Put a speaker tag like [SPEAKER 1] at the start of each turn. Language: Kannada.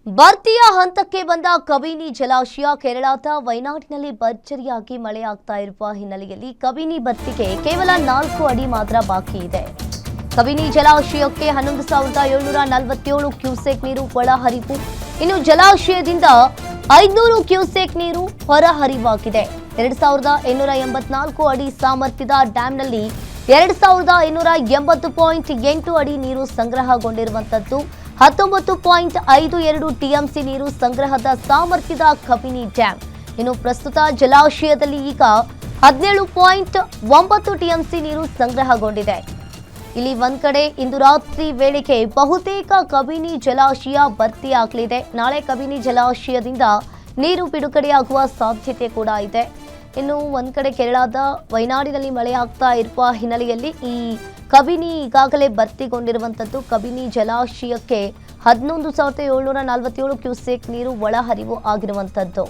[SPEAKER 1] ಭರ್ತಿಯ ಹಂತಕ್ಕೆ ಬಂದ ಕಬಿನಿ ಜಲಾಶಯ ಕೇರಳದ ವಯನಾಡಿನಲ್ಲಿ ಭರ್ಜರಿಯಾಗಿ ಮಳೆಯಾಗ್ತಾ ಇರುವ ಹಿನ್ನೆಲೆಯಲ್ಲಿ ಕಬಿನಿ ಭರ್ತಿಗೆ ಕೇವಲ 4 ಅಡಿ ಮಾತ್ರ ಬಾಕಿ ಇದೆ. ಕಬಿನಿ ಜಲಾಶಯಕ್ಕೆ 11,747 ಕ್ಯೂಸೆಕ್ ನೀರು ಒಳಹರಿವು. ಇನ್ನು ಜಲಾಶಯದಿಂದ 500 ಕ್ಯೂಸೆಕ್ ನೀರು ಹೊರಹರಿವಾಗಿದೆ. 2,884 ಅಡಿ ಸಾಮರ್ಥ್ಯದ ಡ್ಯಾಂನಲ್ಲಿ 2,580.8 ಅಡಿ ನೀರು ಸಂಗ್ರಹಗೊಂಡಿರುವಂತದ್ದು. 19.52 ಟಿಎಂಸಿ ನೀರು ಸಂಗ್ರಹದ ಸಾಮರ್ಥ್ಯದ ಕಬಿನಿ ಡ್ಯಾಂ. ಇನ್ನು ಪ್ರಸ್ತುತ ಜಲಾಶಯದಲ್ಲಿ ಈಗ 17.9 ಟಿಎಂಸಿ ನೀರು ಸಂಗ್ರಹಗೊಂಡಿದೆ. ಇಲ್ಲಿ ಒಂದ್ ಕಡೆ ಇಂದು ರಾತ್ರಿ ವೇಳೆಗೆ ಬಹುತೇಕ ಕಬಿನಿ ಜಲಾಶಯ ಭರ್ತಿಯಾಗಲಿದೆ. ನಾಳೆ ಕಬಿನಿ ಜಲಾಶಯದಿಂದ ನೀರು ಬಿಡುಗಡೆಯಾಗುವ ಸಾಧ್ಯತೆ ಕೂಡ ಇದೆ. ಇನ್ನು ಒಂದ್ ಕಡೆ ಕೇರಳದ ವಯನಾಡಿನಲ್ಲಿ ಮಳೆಯಾಗ್ತಾ ಇರುವ ಹಿನ್ನೆಲೆಯಲ್ಲಿ ಈ ಕಬಿನಿ ಈಗಾಗಲೇ ಭರ್ತಿಗೊಂಡಿರುವಂತದ್ದು. ಕಬಿನಿ ಜಲಾಶಯಕ್ಕೆ 11,747 ಕ್ಯೂಸೆಕ್ ನೀರು ಒಳಹರಿವು ಆಗಿರುವಂತದ್ದು.